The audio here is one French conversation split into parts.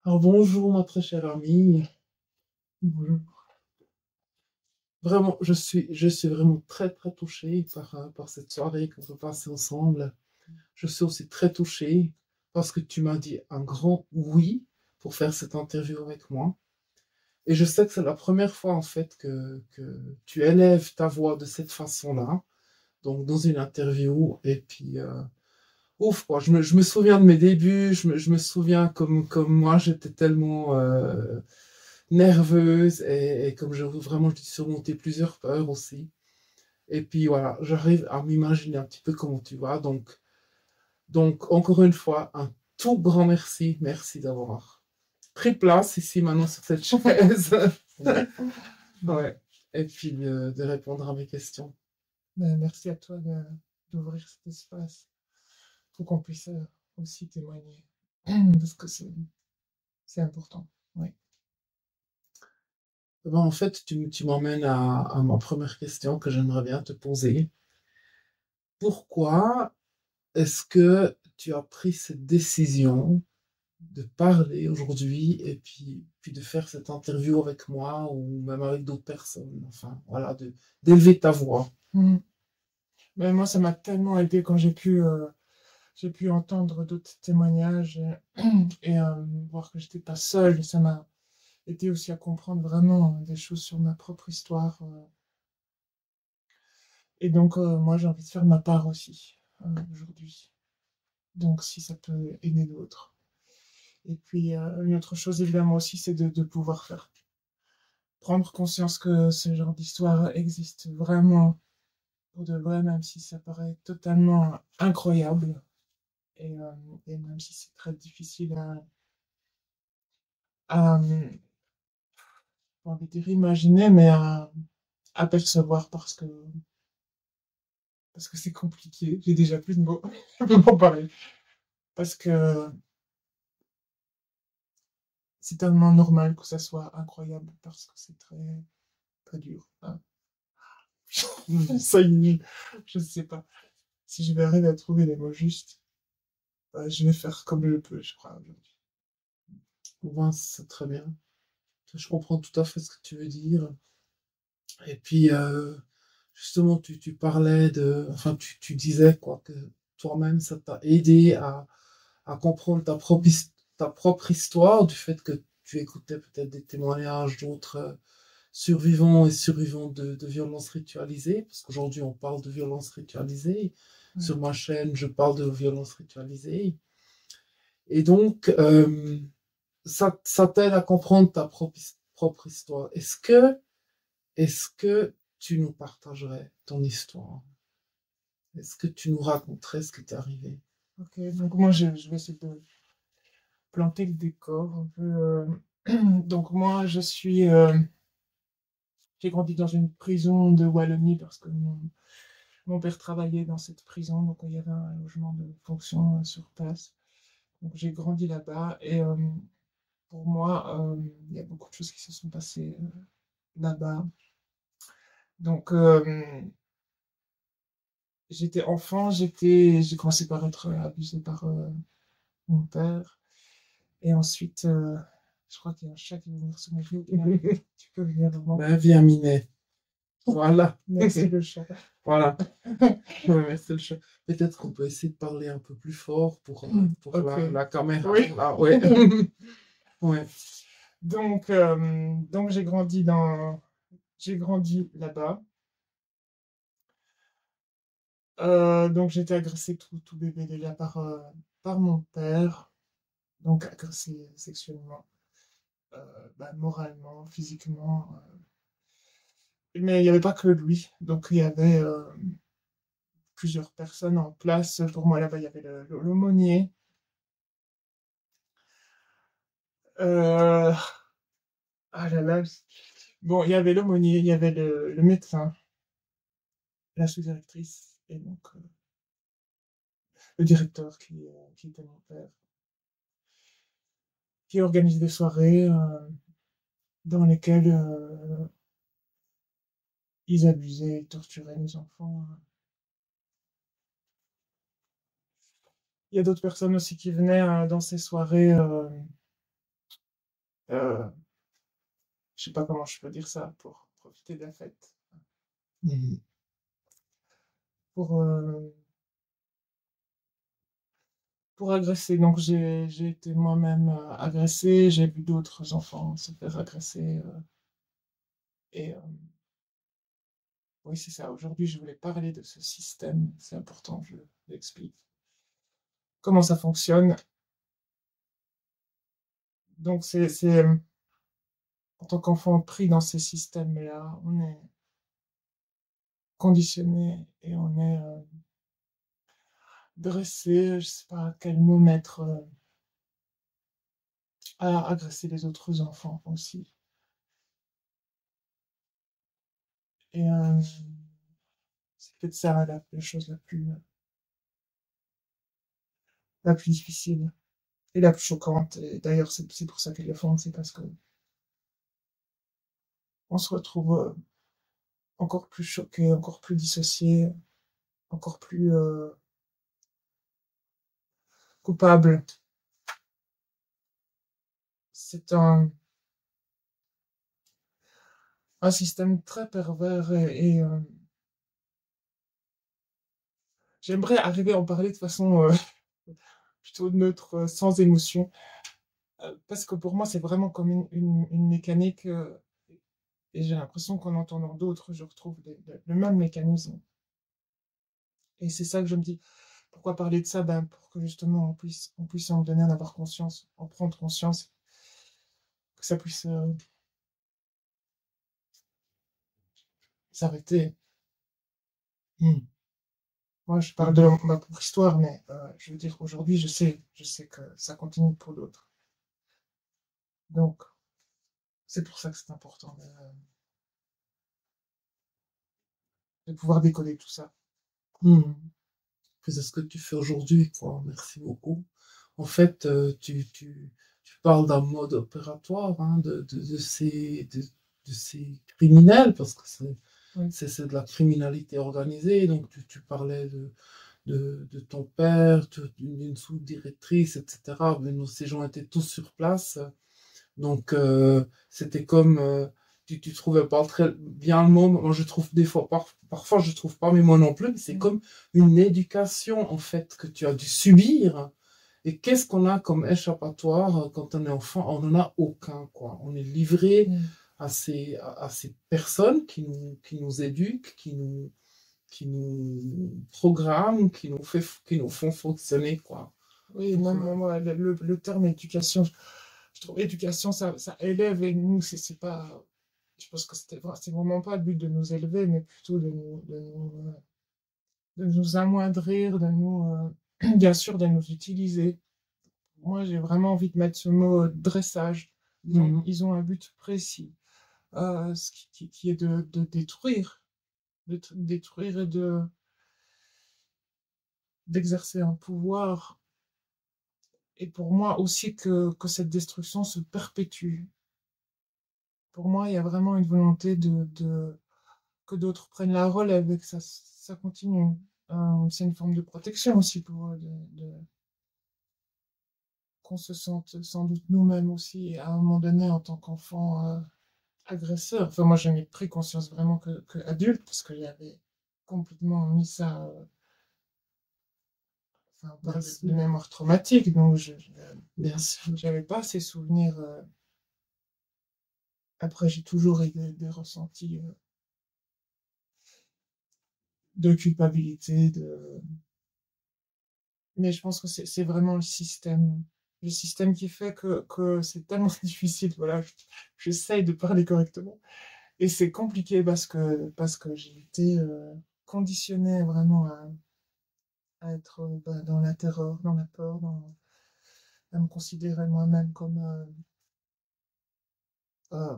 Alors bonjour ma très chère amie. Bonjour. Vraiment, je suis vraiment très très touchée par cette soirée qu'on peut passer ensemble. Je suis aussi très touchée parce que tu m'as dit un grand oui pour faire cette interview avec moi. Et je sais que c'est la première fois en fait que tu élèves ta voix de cette façon-là, donc dans une interview. Et puis, ouf, quoi, je me souviens de mes débuts, je me souviens comme moi j'étais tellement nerveuse et comme vraiment je surmonté plusieurs peurs aussi. Et puis voilà, j'arrive à m'imaginer un petit peu comment tu vas. Donc encore une fois, un tout grand merci. Merci d'avoir pris place ici maintenant sur cette chaise. Ouais. Et puis de répondre à mes questions. Ben, merci à toi d'ouvrir cet espace pour qu'on puisse aussi témoigner. Parce que c'est important. Oui. Ben, en fait, tu m'emmènes à ma première question que j'aimerais bien te poser. Pourquoi est-ce que tu as pris cette décision de parler aujourd'hui et puis de faire cette interview avec moi ou même avec d'autres personnes. Enfin, voilà, d'élever ta voix. Mhm. Ben, moi, ça m'a tellement aidé quand j'ai pu entendre d'autres témoignages et voir que j'étais pas seule. Ça m'a aidé aussi à comprendre vraiment des choses sur ma propre histoire. Et donc, moi, j'ai envie de faire ma part aussi aujourd'hui. Donc, si ça peut aider d'autres. Et puis, une autre chose, évidemment, aussi, c'est de pouvoir faire prendre conscience que ce genre d'histoire existe vraiment pour de vrai, même si ça paraît totalement incroyable et, euh, et même si c'est très difficile à pas envie de dire imaginer, mais à percevoir parce que c'est compliqué. J'ai déjà plus de mots pour en parler. Parce que c'est tellement normal que ça soit incroyable parce que c'est très, très dur. Hein. Ça y est, je sais pas. Si je vais arriver à trouver les mots justes, je vais faire comme je peux, je crois, aujourd'hui. Ouais, c'est très bien. Je comprends tout à fait ce que tu veux dire. Et puis, justement, tu parlais enfin, tu disais quoi, que toi-même, ça t'a aidé à comprendre ta propre histoire, du fait que tu écoutais peut-être des témoignages d'autres survivants et survivantes de violences ritualisées, parce qu'aujourd'hui on parle de violences ritualisées. Ouais. Sur ma chaîne, je parle de violences ritualisées. Et donc, ça t'aide à comprendre ta propre histoire. Est-ce que tu nous partagerais ton histoire? Est-ce que tu nous raconterais ce qui t'est arrivé? Ok, donc moi je vais essayer de planter le décor un peu. Donc moi j'ai grandi dans une prison de Wallonie parce que mon père travaillait dans cette prison, donc il y avait un logement de fonction sur place. Donc j'ai grandi là-bas et pour moi il y a beaucoup de choses qui se sont passées là-bas. Donc j'étais enfant, j'ai commencé par être abusée par mon père. Et ensuite, je crois qu'il y a un chat qui va venir se mettre. Tu peux venir vraiment. Ben, viens, Minet. Voilà. Merci le chat. Voilà. Ouais, merci le chat. Peut-être qu'on peut essayer de parler un peu plus fort pour Ok. la caméra. Oui. Là, ouais. Ouais. Donc j'ai grandi là-bas. Donc j'ai été agressée tout bébé déjà par mon père. Donc agressée sexuellement, bah, moralement, physiquement. Mais il n'y avait pas que lui. Donc il y avait plusieurs personnes en place. Pour moi, là-bas, il y avait l'aumônier. Euh, ah là là. Bon, il y avait l'aumônier, il y avait le médecin, la sous-directrice, et donc le directeur qui était mon père, qui organise des soirées dans lesquelles ils abusaient et torturaient les enfants. Il y a d'autres personnes aussi qui venaient dans ces soirées Euh, je sais pas comment je peux dire ça pour profiter de la fête. Mhm. Pour, euh, pour agresser. Donc j'ai été moi-même agressée, j'ai vu d'autres enfants se faire agresser. Et oui, c'est ça. Aujourd'hui, je voulais parler de ce système. C'est important, je l'explique. Comment ça fonctionne. Donc en tant qu'enfant pris dans ces systèmes-là, on est conditionné et on est dressé, je sais pas quel mot mettre, à agresser les autres enfants aussi. Et c'est peut-être ça la chose la plus difficile et la plus choquante. Et d'ailleurs, c'est pour ça qu'ils le font, c'est parce que on se retrouve encore plus choqué, encore plus dissocié, encore plus coupable. C'est un système très pervers et j'aimerais arriver à en parler de façon plutôt neutre, sans émotion. Parce que pour moi, c'est vraiment comme une mécanique, et j'ai l'impression qu'en entendant d'autres, je retrouve le même mécanisme. Et c'est ça que je me dis. Pourquoi parler de ça? Ben, pour que justement on puisse en donner, en avoir conscience, en prendre conscience, que ça puisse s'arrêter. Mhm. Moi, je parle Mhm. de ma propre histoire, mais je veux dire, aujourd'hui, je sais que ça continue pour d'autres. Donc, c'est pour ça que c'est important de pouvoir décoder tout ça. Mhm. C'est ce que tu fais aujourd'hui, quoi. Merci beaucoup. En fait, tu parles d'un mode opératoire hein, de ces criminels, parce que Oui. c'est de la criminalité organisée. Donc, tu parlais de ton père, d'une sous-directrice, etc. Mais nous, ces gens étaient tous sur place. Donc, c'était comme, tu trouvais pas très bien le mot. Moi, je trouve des fois, parfois, je trouve pas, mais moi non plus. Mais c'est Mm. comme une éducation, en fait, que tu as dû subir. Et qu'est-ce qu'on a comme échappatoire quand on est enfant? On n'en a aucun, quoi. On est livré Mm. à ces personnes qui nous éduquent, qui nous programment, qui nous font fonctionner, quoi. Oui, Donc, même moi, le terme éducation, je trouve éducation, ça élève et nous, c'est pas. Je pense que c'est vraiment pas le but de nous élever, mais plutôt de nous amoindrir, bien sûr, de nous utiliser. Moi, j'ai vraiment envie de mettre ce mot dressage. mhm, Ils ont un but précis, qui est de détruire, détruire et d'exercer un pouvoir. Et pour moi aussi que cette destruction se perpétue. Pour moi, il y a vraiment une volonté que d'autres prennent la relève et que ça continue. C'est une forme de protection aussi pour eux, qu'on se sente sans doute nous-mêmes aussi, à un moment donné, en tant qu'enfant agresseur. Enfin, moi, j'en ai pris conscience vraiment que adulte, parce que j'avais complètement mis ça. Enfin, on parle merci, de mémoire traumatique, donc bien sûr. j'avais pas ces souvenirs. Après, j'ai toujours eu des ressentis de culpabilité, mais je pense que c'est vraiment le système qui fait que c'est tellement difficile. Voilà, j'essaye de parler correctement. Et c'est compliqué parce que j'ai été conditionnée vraiment à être bah, dans la terreur, dans la peur, à me considérer moi-même comme euh,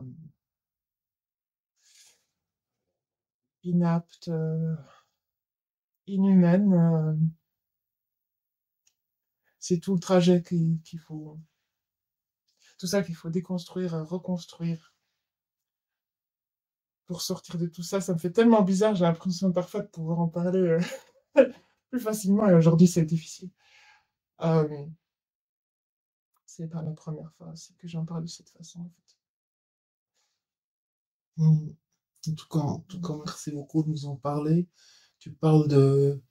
inapte, inhumaine. C'est tout le trajet qu'il faut, tout ça qu'il faut déconstruire, reconstruire pour sortir de tout ça. Ça me fait tellement bizarre, j'ai l'impression parfois de pouvoir en parler plus facilement et aujourd'hui c'est difficile. Euh, c'est pas la première fois aussi que j'en parle de cette façon, en fait. Mmh. En tout cas, merci beaucoup de nous en parler. Tu parles de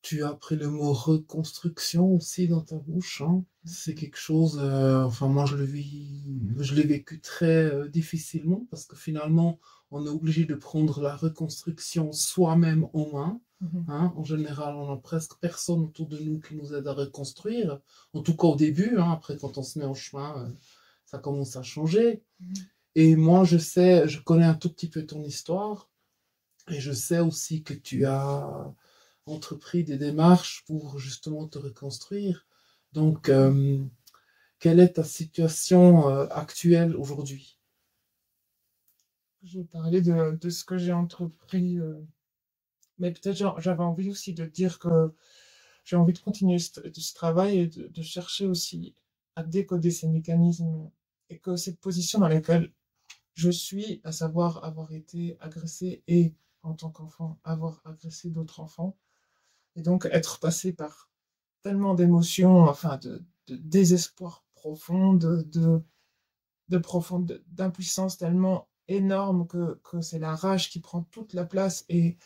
Tu as pris le mot reconstruction aussi dans ta bouche, hein. C'est quelque chose, enfin moi je l'ai vécu très difficilement parce que finalement on est obligé de prendre la reconstruction soi-même en main, Mmh. hein. En général, on n'a presque personne autour de nous qui nous aide à reconstruire. En tout cas au début, hein. Après quand on se met en chemin, ça commence à changer. Mmh. Et moi je connais un tout petit peu ton histoire et je sais aussi que tu as entrepris des démarches pour justement te reconstruire. Donc, quelle est ta situation actuelle aujourd'hui? Je vais parler de ce que j'ai entrepris, mais peut-être j'avais envie aussi de dire que j'ai envie de continuer ce travail et de chercher aussi à décoder ces mécanismes et que cette position dans laquelle je suis, à savoir avoir été agressée et en tant qu'enfant, avoir agressé d'autres enfants et donc être passé par tellement d'émotions, enfin de désespoir profond, de profonde d'impuissance tellement énorme que c'est la rage qui prend toute la place et,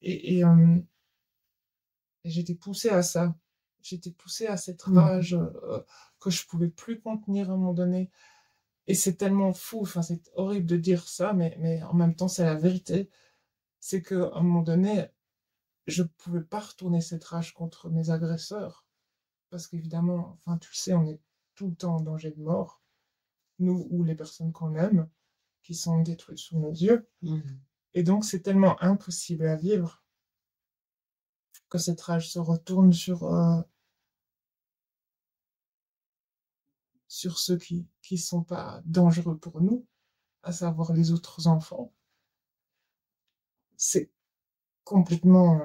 et, hem et j'étais poussée à ça. J'étais poussée à cette Mmh. rage, que je pouvais plus contenir à un moment donné et c'est tellement fou, enfin, c'est horrible de dire ça, mais en même temps, c'est la vérité. C'est qu'à un moment donné, je pouvais pas retourner cette rage contre mes agresseurs parce qu'évidemment, enfin, tu le sais, on est tout le temps en danger de mort, nous ou les personnes qu'on aime, qui sont détruites sous nos yeux Mmh. et donc c'est tellement impossible à vivre que cette rage se retourne sur ceux qui sont pas dangereux pour nous, à savoir les autres enfants. C'est complètement,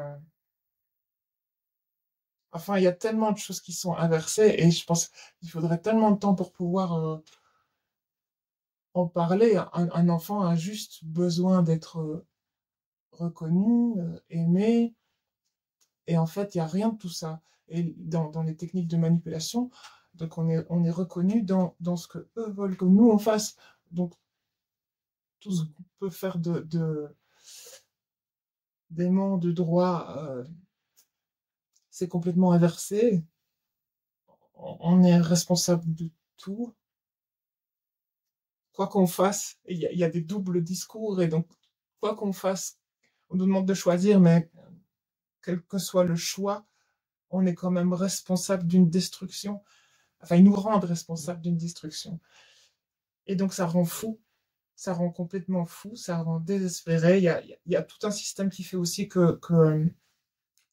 enfin, il y a tellement de choses qui sont inversées et je pense qu'il faudrait tellement de temps pour pouvoir, en parler. Un enfant a juste besoin d'être, reconnu, aimé et en fait, il y a rien de tout ça et dans les techniques de manipulation, donc on est reconnu dans ce qu'eux veulent que nous on fasse. Donc tout ce qu'on peut faire d'aimant, de droit, c'est complètement inversé. On est responsable de tout, quoi qu'on fasse. Il y a des doubles discours et donc quoi qu'on fasse, on nous demande de choisir, mais quel que soit le choix, on est quand même responsable d'une destruction. Enfin, ils nous rendent responsables d'une destruction et donc ça rend fou, ça rend complètement fou, ça rend désespéré. Il y a tout un système qui fait aussi que,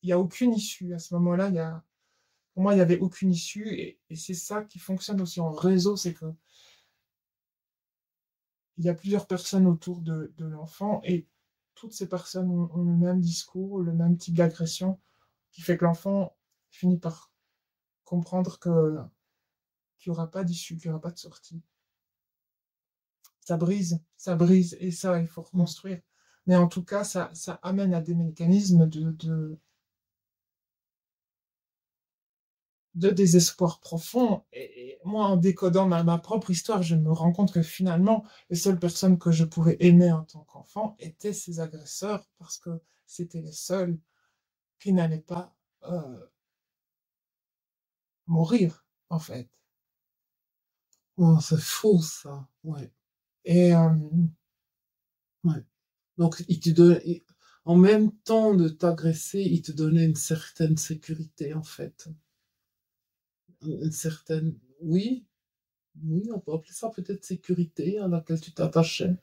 il y a aucune issue. À ce moment-là, pour moi, il y avait aucune issue et c'est ça qui fonctionne aussi en réseau, c'est qu'il y a plusieurs personnes autour de l'enfant et toutes ces personnes ont le même discours, le même type d'agression qui fait que l'enfant finit par comprendre qu'il y aura pas d'issue, qu'il y aura pas de sortie. Ça brise et ça, il faut Mmh. reconstruire. Mais en tout cas, ça amène à des mécanismes de désespoir profond et moi, en décodant ma propre histoire, je me rends compte que finalement, les seules personnes que je pouvais aimer en tant qu'enfant étaient ces agresseurs parce que c'était les seuls qui n'allaient pas, mourir, en fait Oh, c'est fou ça. Ouais, et ouais. Donc, en même temps de t'agresser, il te donnait une certaine sécurité, en fait. Une certaine, oui, oui, on peut appeler ça peut-être sécurité à laquelle tu t'attachais.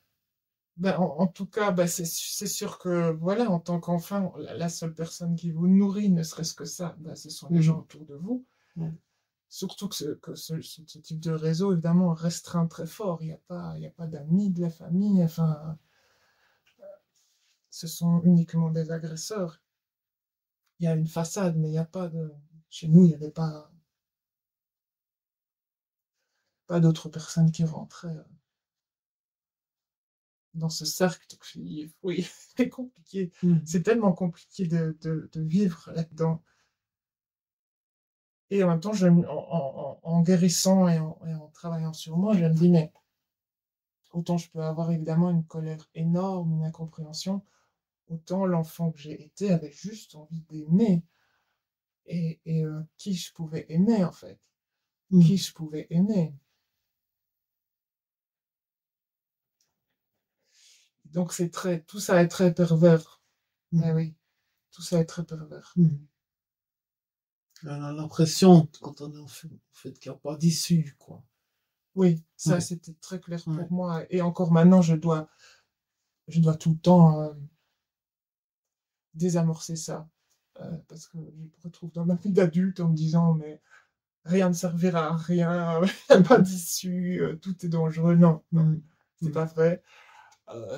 ben, en tout cas, bah, c'est sûr que, voilà, en tant qu'enfant, la seule personne qui vous nourrit, ne serait-ce que ça, bah, ce sont les gens Mhm. autour de vous. Ouais. Surtout ce type de réseau, évidemment, restreint très fort. Il y a pas d'amis, de la famille, enfin, ce sont uniquement des agresseurs. Il y a une façade, mais il y a pas de chez nous, il n'y avait pas d'autres personnes qui rentraient, dans ce cercle. Donc oui, c'est compliqué. Mhm. C'est tellement compliqué de vivre là-dedans Et en même temps, en guérissant et en travaillant sur moi, je me dis, mais autant je peux avoir évidemment une colère énorme, une incompréhension, autant l'enfant que j'ai été avait juste envie d'aimer. Qui je pouvais aimer, en fait? Qui je pouvais aimer? Donc tout ça est très pervers. Eh oui, tout ça est très pervers. On a l'impression, quand on est enfant, en fait, qu'il n'y a pas d'issue, quoi. Oui, ça Ouais. c'était très clair Ouais. pour moi. Et encore maintenant, je dois tout le temps désamorcer ça. Parce que je me retrouve dans ma vie d'adulte en me disant, mais rien ne servira à rien, il n'y a pas d'issue, tout est dangereux. Non, non, c'est pas vrai.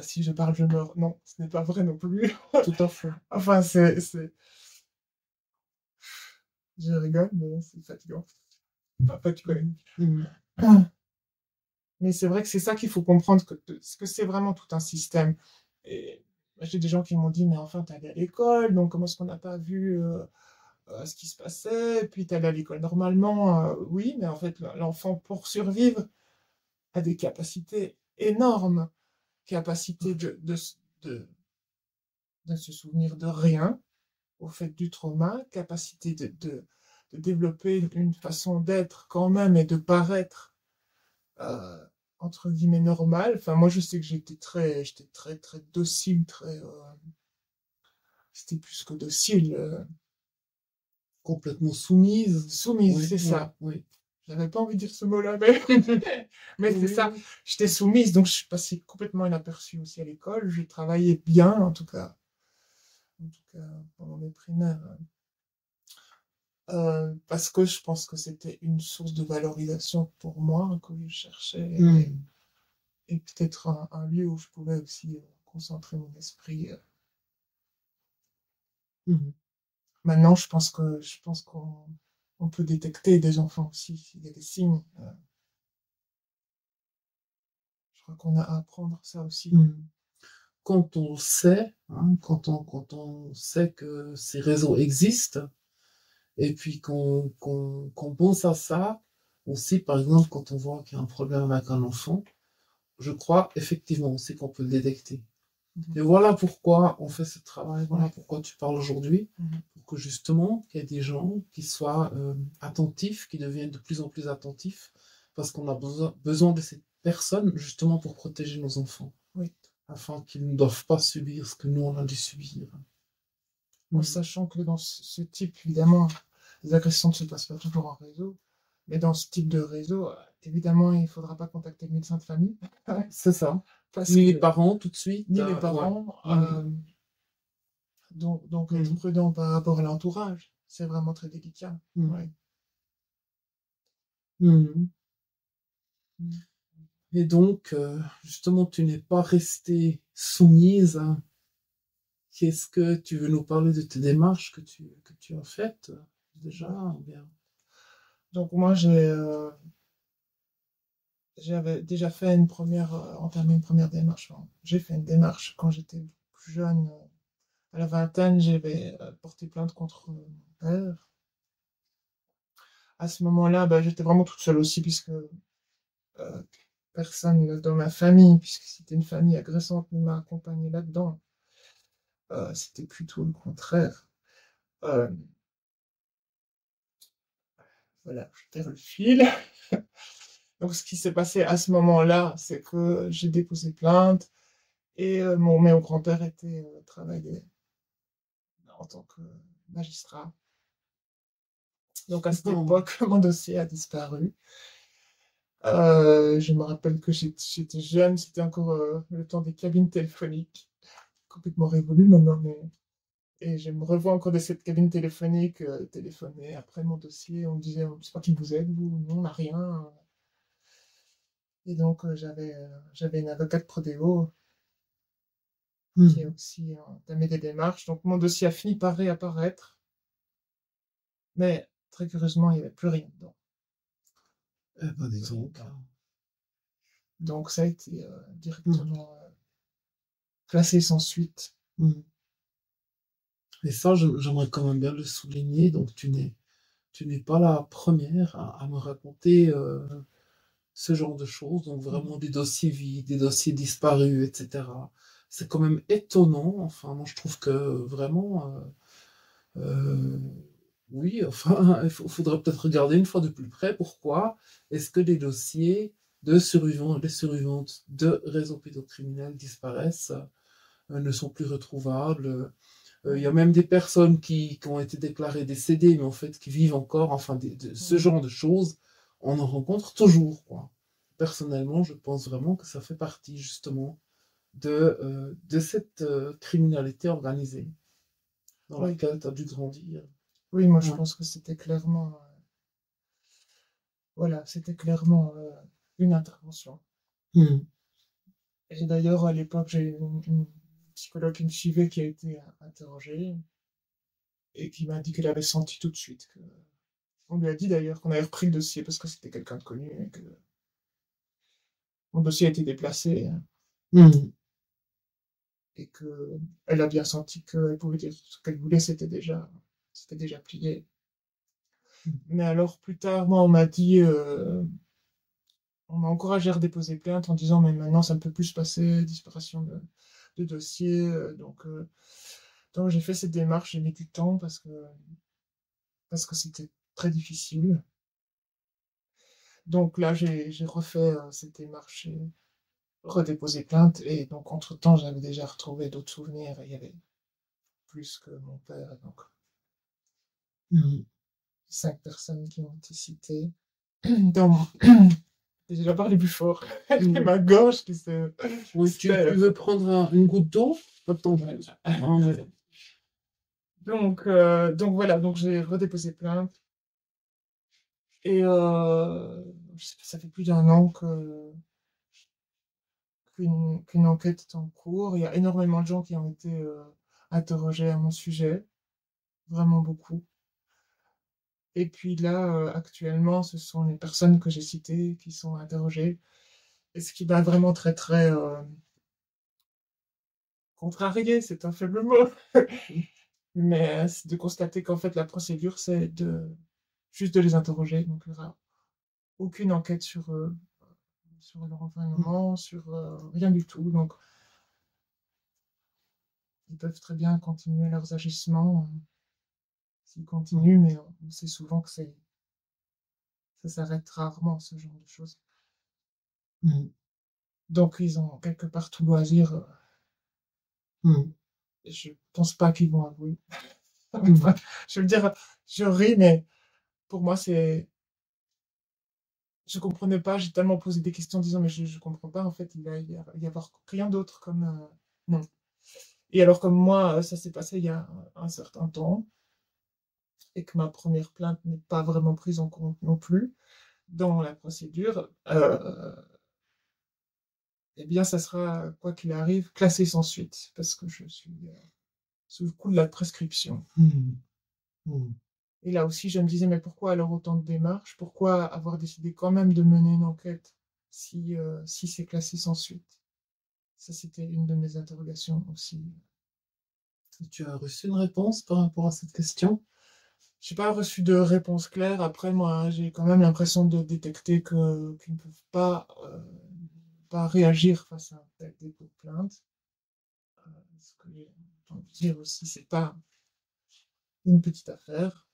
Si je parle, je meurs. Non, ce n'est pas vrai non plus. Tout à fait. Enfin, je rigole, mais c'est fatigant. Enfin, tu connais. Mais c'est vrai que c'est ça qu'il faut comprendre, que c'est vraiment tout un système. Et j'ai des gens qui m'ont dit, mais enfin, t'es allé à l'école, donc comment est-ce qu'on n'a pas vu ce qui se passait? Puis t'es allé à l'école normalement. Oui, mais en fait, l'enfant, pour survivre, a des capacités énormes. Capacité de se souvenir de rien au fait du trauma, capacité de développer une façon d'être quand même et de paraître euh, entre guillemets normal. Enfin, moi je sais que j'étais très docile, c'était plus que docile, Complètement soumise. soumise, Oui, c'est ça. oui. J'avais pas envie de dire ce mot-là, mais, mais c'est ça. J'étais soumise, donc je suis passée complètement inaperçue aussi à l'école. Je travaillais bien, en tout cas pendant mes primaires. Parce que je pense que c'était une source de valorisation pour moi que je cherchais et peut-être un lieu où je pouvais aussi concentrer mon esprit. Maintenant, je pense qu'on peut détecter des enfants aussi s'il y a des signes. Je crois qu'on a à apprendre ça aussi. Quand on sait, hein, quand on sait que ces réseaux existent, et puis qu'on pense à ça, aussi, par exemple, quand on voit qu'il y a un problème avec un enfant, je crois effectivement aussi qu'on peut le détecter. Et voilà pourquoi on fait ce travail, voilà pourquoi tu parles aujourd'hui, pour que justement, il y ait des gens qui soient attentifs, qui deviennent de plus en plus attentifs, parce qu'on a besoin de ces personnes justement pour protéger nos enfants, afin qu'ils ne doivent pas subir ce que nous, on a dû subir. En sachant que dans ce type, évidemment, les agressions ne se passent pas toujours en réseau, mais dans ce type de réseau, évidemment, il ne faudra pas contacter le médecin de famille. C'est ça. Ni les parents tout de suite. Ni les parents. Donc être prudent par rapport à l'entourage, c'est vraiment très délicat. Et donc, justement, tu n'es pas restée soumise. Qu'est-ce que tu veux nous parler de tes démarches que tu as faites déjà bien. Donc moi, j'avais déjà fait entamé une première démarche. J'ai fait une démarche quand j'étais plus jeune. À la vingtaine, j'avais porté plainte contre mon père. À ce moment-là, j'étais vraiment toute seule aussi, puisque personne dans ma famille, puisque c'était une famille agressante, ne m'a accompagnée là-dedans. C'était plutôt le contraire. Voilà, je perds le fil. Donc, ce qui s'est passé à ce moment-là, c'est que j'ai déposé plainte et mon grand-père travaillait en tant que magistrat. Donc, à cette époque, mon dossier a disparu. Je me rappelle que j'étais jeune, c'était encore le temps des cabines téléphoniques, complètement révolu maintenant, mais... Et je me revois encore de cette cabine téléphonique, téléphoner après mon dossier, on me disait, je sais pas qui vous êtes, vous, non, on n'a rien. Et donc, j'avais une avocate prodéo qui a aussi entamé des démarches. Donc, mon dossier a fini par réapparaître, mais très curieusement, il n'y avait plus rien dedans. Donc, ça a été directement classé sans suite. Et ça, j'aimerais quand même bien le souligner. Donc, tu n'es tu n'es pas la première à me raconter ce genre de choses, donc vraiment des dossiers vides, des dossiers disparus, etc. C'est quand même étonnant. Enfin, moi, je trouve que vraiment, euh, oui, enfin, faudrait peut-être regarder une fois de plus près pourquoi est-ce que des dossiers de survivants, des survivantes de réseaux pédocriminels disparaissent, ne sont plus retrouvables. Il y a même des personnes qui ont été déclarées décédées, mais en fait qui vivent encore, enfin, ce genre de choses, on en rencontre toujours, quoi. Personnellement, je pense vraiment que ça fait partie justement de cette criminalité organisée dans Oui, laquelle tu as dû grandir. oui, moi je Ouais. pense que c'était clairement, voilà, c'était clairement une intervention. Hmm. Et d'ailleurs, à l'époque, j'ai une psychologue qui me suivait qui a été interrogée et qui m'a dit qu'elle avait senti tout de suite que... On lui a dit d'ailleurs qu'on avait repris le dossier parce que c'était quelqu'un de connu et que mon dossier a été déplacé Hmm. et que elle a bien senti qu'elle pouvait dire ce qu'elle voulait, c'était déjà plié. Mais alors plus tard, moi, on m'a dit, on m'a encouragé à redéposer plainte en disant mais maintenant ça ne peut plus se passer, disparition de dossier, donc j'ai fait cette démarche, j'ai mis du temps parce que c'était très difficile. Donc là, j'ai refait cette démarche et redéposé plainte. Et donc, entre-temps, j'avais déjà retrouvé d'autres souvenirs. Et il y avait plus que mon père. Donc, Hmm. 5 personnes qui ont été citées. Donc, j'ai déjà parlé plus fort. C'est Hmm. ma gorge qui se Oui, tu serre. veux prendre une goutte d'eau? Attends. Ah, ouais. Donc voilà, donc j'ai redéposé plainte. Et ça fait plus d'1 an qu'une enquête est en cours. Il y a énormément de gens qui ont été interrogés à mon sujet, vraiment beaucoup. Et puis là, actuellement, ce sont les personnes que j'ai citées qui sont interrogées. Et ce qui m'a vraiment très, très contrarié, c'est un faible mot, mais c'est de constater qu'en fait, la procédure, c'est juste de les interroger. Donc, il n'y aura aucune enquête sur eux, sur leur Hmm. environnement, sur rien du tout. Donc, ils peuvent très bien continuer leurs agissements s'ils continuent, mais on sait souvent que ça s'arrête rarement, ce genre de choses. Hmm. Donc, ils ont quelque part tout loisir. Hmm. Et je pense pas qu'ils vont avouer. Hmm. Je veux dire, je ris, mais pour moi, c'est. Je comprenais pas, j'ai tellement posé des questions en disant, mais je comprends pas, en fait, il va y avoir rien d'autre comme. Non. Et alors, comme moi, ça s'est passé il y a un certain temps, et que ma première plainte n'est pas vraiment prise en compte non plus dans la procédure, eh bien, ça sera, quoi qu'il arrive, classé sans suite, parce que je suis sous le coup de la prescription. Hmm. Hmm. Et là aussi, je me disais, mais pourquoi alors autant de démarches? Pourquoi avoir décidé quand même de mener une enquête si c'est classé sans suite? Ça, c'était une de mes interrogations aussi. Tu as reçu une réponse par rapport à cette question? Je n'ai pas reçu de réponse claire. Après, moi, j'ai quand même l'impression de détecter qu'ils ne peuvent pas réagir face à un tel dépôt de plainte. Ce que j'ai entendu dire aussi, c'est pas une petite affaire.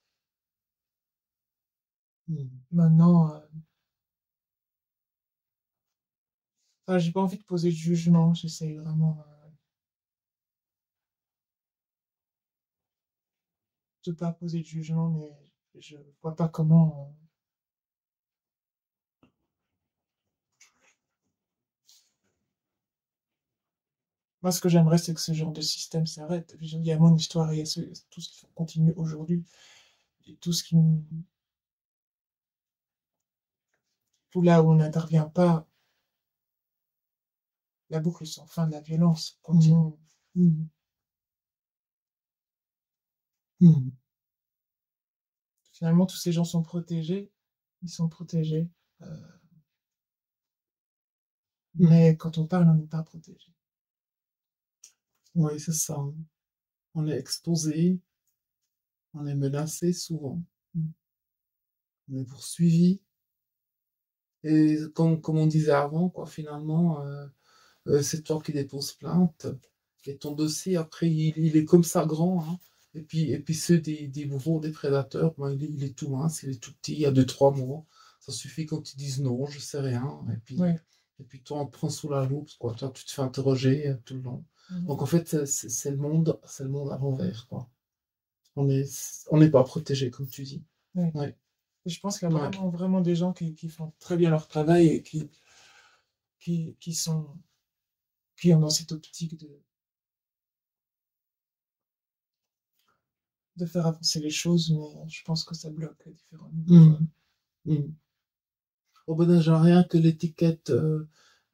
Hmm. Maintenant, enfin, j'ai pas envie de poser de jugement. J'essaie vraiment de pas poser de jugement, mais je vois pas comment. Moi, ce que j'aimerais, c'est que ce genre de système s'arrête. Il y a mon histoire, il y a tout ce qui continue aujourd'hui, et tout là où on n'intervient pas, la boucle sans fin de la violence Hmm. continue. Hmm. Hmm. Finalement, tous ces gens sont protégés, ils sont protégés, euh, Hmm. mais quand on parle, on n'est pas protégé. Oui, c'est ça. On est exposé, on est menacé souvent. Hmm. on est poursuivi. Et comme on disait avant, quoi, finalement, c'est toi qui déposes plainte. Et ton dossier, après, il est comme ça grand, hein. Et puis ceux des bourreaux, des prédateurs, ben, il est tout mince, il est tout petit, il y a 2, 3 mois. Ça suffit quand ils disent non, je sais rien. Ouais. Et puis toi, on te prend sous la loupe, quoi. Toi, tu te fais interroger tout le long. Mhm. Donc en fait, c'est le monde à l'envers, quoi. On est, on n'est pas protégé, comme tu dis. Ouais. Ouais, Et je pense qu'il y a ouais. vraiment, vraiment des gens qui font très bien leur travail et qui ont dans cette optique de faire avancer les choses, mais je pense que ça bloque à différents niveaux. Mhm. Oh, ben, déjà rien que l'étiquette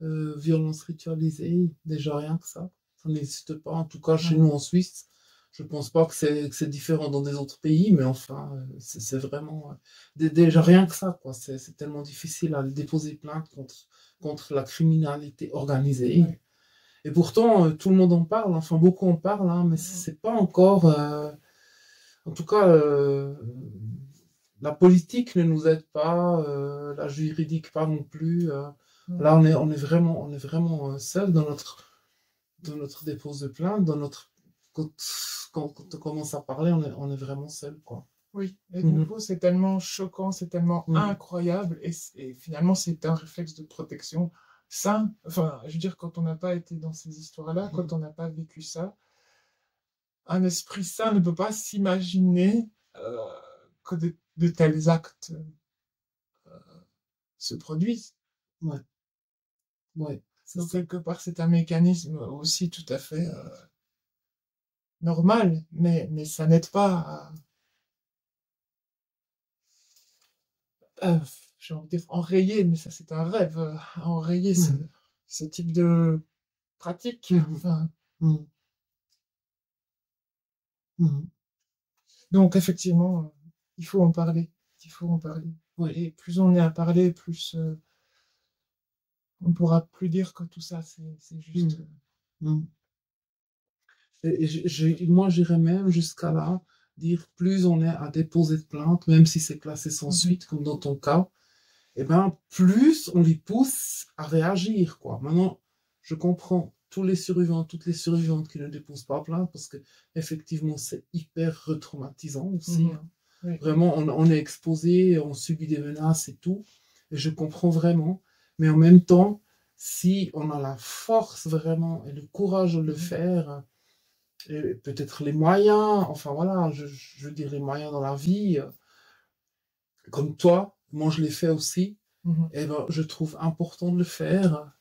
violence ritualisée, déjà rien que ça n'existe pas. En tout cas, chez Ouais. nous en Suisse, je pense pas que c'est différent dans des autres pays, mais enfin, c'est vraiment déjà rien que ça, quoi. C'est tellement difficile à déposer plainte contre la criminalité organisée. Ouais. Et pourtant, tout le monde en parle, enfin beaucoup en parlent, hein, mais Mhm. c'est pas encore. En tout cas, la politique ne nous aide pas, la juridique pas non plus. Ouais. Là, on est vraiment seul dans notre dépose de plainte, quand, quand on commence à parler, on est vraiment seul, quoi. Oui, et de Mhm. nouveau, c'est tellement choquant, c'est tellement Mhm. incroyable, et finalement, c'est un réflexe de protection sain. Enfin, je veux dire, quand on n'a pas été dans ces histoires-là, quand on n'a pas vécu ça, un esprit sain ne peut pas s'imaginer que de tels actes se produisent. Ouais, ouais, c'est Donc, ça. quelque part, c'est un mécanisme aussi tout à fait normal, mais ça n'aide pas à, j'ai envie de dire, enrayer, mais ça, c'est un rêve, à enrayer Mhm. ce type de pratique. Mhm. Enfin, Mhm. Mhm. donc, effectivement, il faut en parler. Il faut en parler. Oui. Et plus on est à parler, plus on pourra plus dire que tout ça, c'est juste. Mhm. Mhm. Et moi, j'irais même jusqu'à là, dire plus on est à déposer de plainte, même si c'est classé sans Mhm. suite, comme dans ton cas, eh ben, plus on les pousse à réagir, quoi. Maintenant, je comprends tous les survivants, toutes les survivantes qui ne déposent pas plainte, parce que effectivement, c'est hyper retraumatisant aussi, Mhm. hein. Oui, Vraiment, on est exposé, on subit des menaces et tout, et je comprends vraiment. Mais en même temps, si on a la force vraiment et le courage de le mhm. faire, et peut-être les moyens, enfin voilà, je veux dire les moyens dans la vie, comme toi, moi je l'ai fait aussi, Mhm. et ben, je trouve important de le faire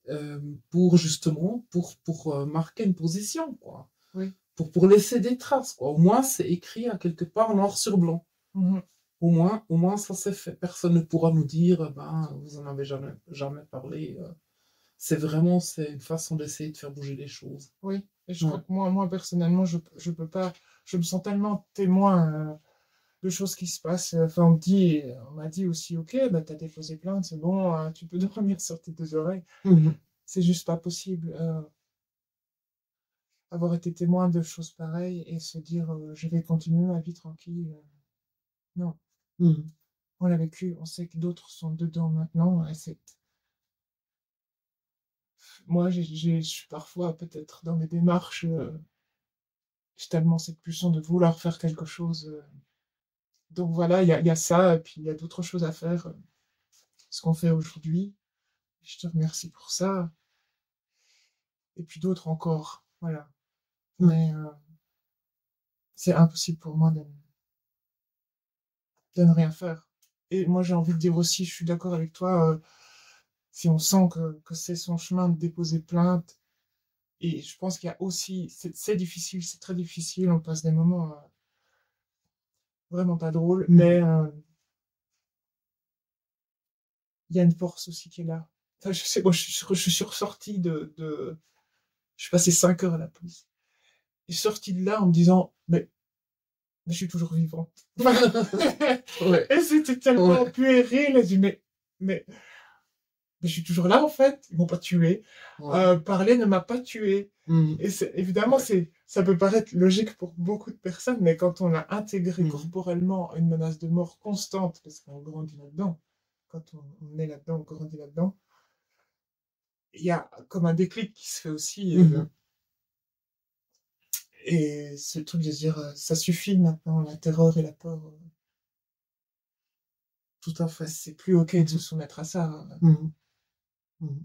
euh, pour justement, pour marquer une position, quoi. Oui. Pour laisser des traces, quoi. Au moins, c'est écrit à quelque part noir sur blanc. Mhm. Au moins ça c'est fait. Personne ne pourra nous dire, ben, vous en avez jamais parlé. C'est une façon d'essayer de faire bouger les choses. Oui. Et je Ouais. crois que moi personnellement, je peux pas. Je me sens tellement témoin de choses qui se passent. Enfin, on m'a dit aussi, ok, bah, t'as déposé plainte, c'est bon, tu peux dormir sur tes deux oreilles. Mhm. C'est juste pas possible. Avoir été témoin de choses pareilles et se dire, je vais continuer ma vie tranquille. Non, Mhm. on l'a vécu, on sait que d'autres sont dedans maintenant. Et moi, je suis parfois peut-être dans mes démarches, j'ai tellement cette pulsion de vouloir faire quelque chose. Donc voilà, il y a ça, et puis il y a d'autres choses à faire. Ce qu'on fait aujourd'hui. Je te remercie pour ça. Et puis d'autres encore. Voilà. Ouais. Mais c'est impossible pour moi de ne rien faire. Et moi, j'ai envie de dire aussi, je suis d'accord avec toi, si on sent que c'est son chemin de déposer plainte, et je pense qu'il y a aussi, c'est difficile, c'est très difficile, on passe des moments vraiment pas drôles, mais Mhm. il y a une force aussi qui est là. Enfin, je sais, moi, je suis ressorti je suis passé 5 heures à la police. Et je suis sorti de là en me disant, mais je suis toujours vivante. Ouais. Et c'était tellement Ouais. puéril. Et je dis, mais, mais je suis toujours là, en fait. Ils m'ont pas tué. Ouais. Parler ne m'a pas tué. Mhm. Et évidemment, Ouais. Ça peut paraître logique pour beaucoup de personnes, mais quand on a intégré Mhm. corporellement une menace de mort constante, parce qu'on grandit là-dedans, quand on est là-dedans, on grandit là-dedans, il y a comme un déclic qui se fait aussi. Mhm. Et ce truc de se dire, ça suffit maintenant, la terreur et la peur, Tout à fait. c'est plus OK de se Mhm. soumettre à ça. Mhm. Mhm.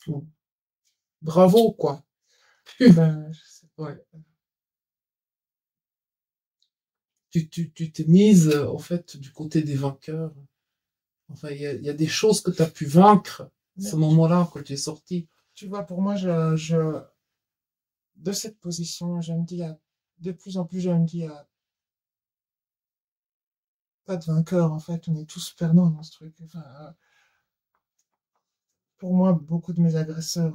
Mhm. Bravo, quoi. Ben, je sais pas. Ouais. Tu t'es mise, en fait, du côté des vainqueurs. Enfin, il y a des choses que tu as pu vaincre, ce Mais moment-là, quand tu es sorti. tu vois, pour moi, de cette position, je me dis, de plus en plus, je me dis, pas de vainqueur, en fait, on est tous perdants dans ce truc. Enfin, pour moi, beaucoup de mes agresseurs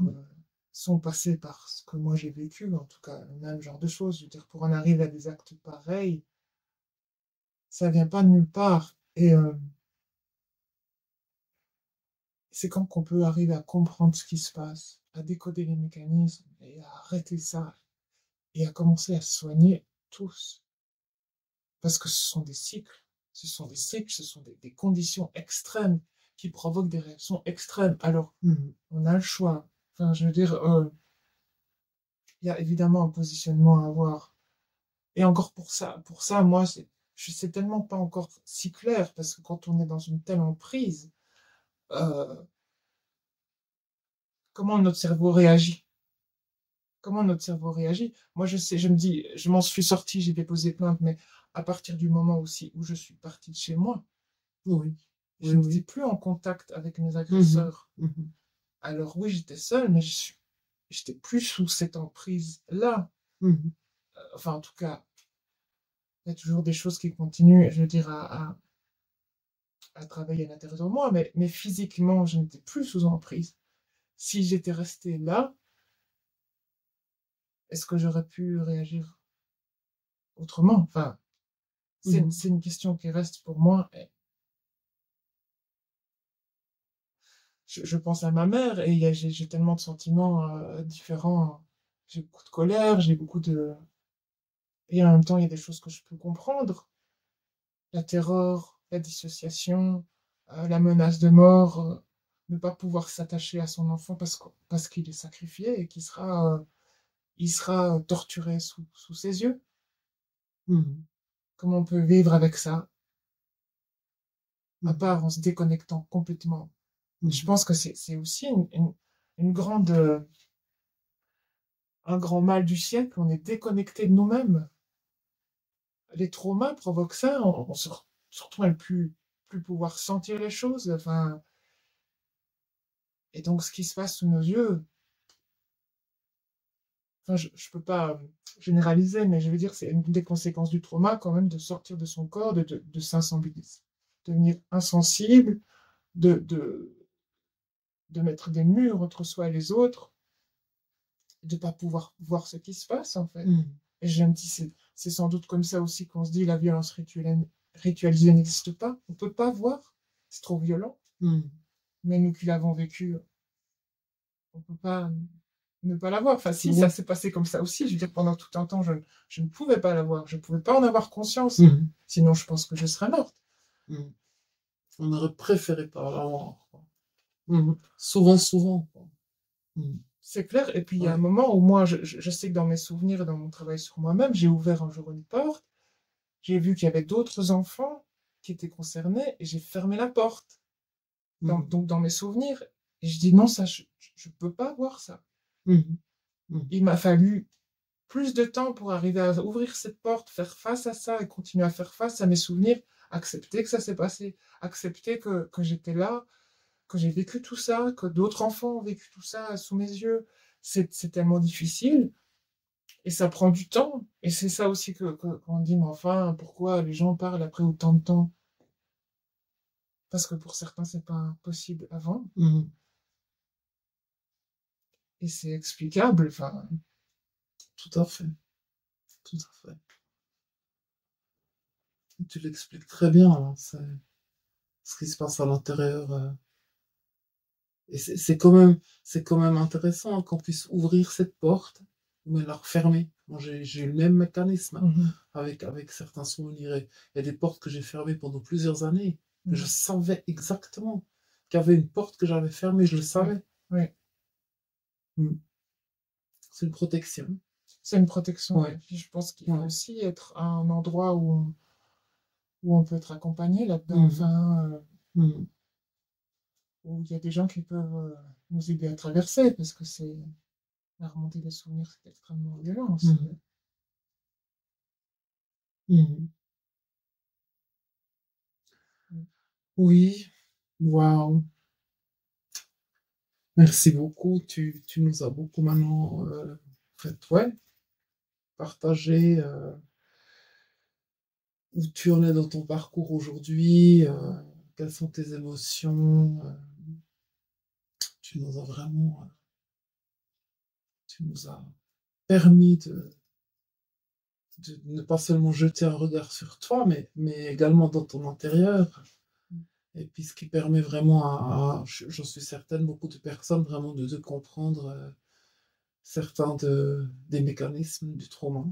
sont passés par ce que moi j'ai vécu, en tout cas, le même genre de choses. Je veux dire, pour en arriver à des actes pareils, ça vient pas de nulle part. Et c'est quand qu'on peut arriver à comprendre ce qui se passe, à décoder les mécanismes et à arrêter ça et à commencer à se soigner tous. Parce que ce sont des cycles, ce sont des cycles, ce sont des conditions extrêmes qui provoquent des réactions extrêmes. Alors, Mhm. on a le choix. Enfin, je veux dire, il y a évidemment un positionnement à avoir. Et encore pour ça, moi, je sais tellement pas encore si clair, parce que quand on est dans une telle emprise, euh, comment notre cerveau réagit? Comment notre cerveau réagit? Moi, je sais, je me dis, je m'en suis sorti, j'ai déposé plainte, mais à partir du moment aussi où je suis partie de chez moi, Oui, je oui, n'étais oui. plus en contact avec mes Mhm. agresseurs. Mhm. Alors oui, j'étais seule, mais j'étais plus sous cette emprise-là. Mhm. Enfin, en tout cas, il y a toujours des choses qui continuent, je veux dire, à travailler à l'intérieur de moi, mais physiquement, je n'étais plus sous emprise. Si j'étais restée là, est-ce que j'aurais pu réagir autrement? Enfin, Mhm. c'est une question qui reste pour moi. Je pense à ma mère et j'ai tellement de sentiments différents. J'ai beaucoup de colère, j'ai beaucoup de... Et en même temps, il y a des choses que je peux comprendre. La terreur, la dissociation, la menace de mort, ne pas pouvoir s'attacher à son enfant parce qu'il est sacrifié et il sera torturé sous ses yeux. Mhm. Comment on peut vivre avec ça, à Mhm. part en se déconnectant complètement? Je Mhm. pense que c'est aussi une grande, un grand mal du siècle. On est déconnecté de nous-mêmes. Les traumas provoquent ça. Se retrouve à ne plus pouvoir sentir les choses. Enfin, et donc, ce qui se passe sous nos yeux, enfin, je ne peux pas généraliser, mais je veux dire, c'est une des conséquences du trauma quand même de sortir de son corps, de s'insensibiliser, devenir insensible, de de mettre des murs entre soi et les autres, de ne pas pouvoir voir ce qui se passe en fait. Mhm. Et je me dis, c'est sans doute comme ça aussi qu'on se dit la violence ritualisée n'existe pas. On ne peut pas voir, c'est trop violent. Mhm. Mais nous qui l'avons vécu, on ne peut pas ne pas l'avoir. Enfin, si, ça Oui. s'est passé comme ça aussi. Je veux dire, pendant tout un temps, je ne pouvais pas l'avoir. Je ne pouvais pas en avoir conscience. Mhm. Sinon, je pense que je serais morte. Mhm. On aurait préféré pas l'avoir, quoi. Mhm. Souvent, souvent, quoi. Mhm. C'est clair. Et puis, il y a un Ouais. moment où moi, je sais que dans mes souvenirs et dans mon travail sur moi-même, j'ai ouvert un jour une porte. J'ai vu qu'il y avait d'autres enfants qui étaient concernés et j'ai fermé la porte. Mhm. Donc, dans mes souvenirs. Et je dis non, ça, je ne peux pas voir ça. Mhm. Mhm. Il m'a fallu plus de temps pour arriver à ouvrir cette porte, faire face à ça et continuer à faire face à mes souvenirs, accepter que ça s'est passé, accepter que j'étais là, que j'ai vécu tout ça, que d'autres enfants ont vécu tout ça sous mes yeux. C'est tellement difficile et ça prend du temps. Et c'est ça aussi qu'on dit, mais enfin, pourquoi les gens parlent après autant de temps? Parce que pour certains, c'est pas possible avant. Mhm. Et c'est explicable. Enfin, Tout à fait. Tout à fait. Tu l'expliques très bien, hein. C'est ce qui se passe à l'intérieur Et c'est quand même intéressant hein, qu'on puisse ouvrir cette porte, mais la refermer. Moi, j'ai eu le même mécanisme hein, avec certains souvenirs. Il y a des portes que j'ai fermées pendant plusieurs années. Je savais exactement qu'il y avait une porte que j'avais fermée, je le savais. Oui. C'est une protection. C'est une protection. Ouais. Et puis je pense qu'il faut aussi être à un endroit où on peut être accompagné là-dedans. Enfin, où il y a des gens qui peuvent nous aider à traverser, parce que c'est la remontée des souvenirs, c'est extrêmement violent. Oui, waouh. Merci beaucoup. Tu nous as beaucoup maintenant partagé où tu en es dans ton parcours aujourd'hui, quelles sont tes émotions. Tu nous as vraiment, tu nous as permis de ne pas seulement jeter un regard sur toi, mais également dans ton intérieur. Et puis ce qui permet vraiment j'en suis certaine, beaucoup de personnes vraiment de comprendre certains des mécanismes du trauma.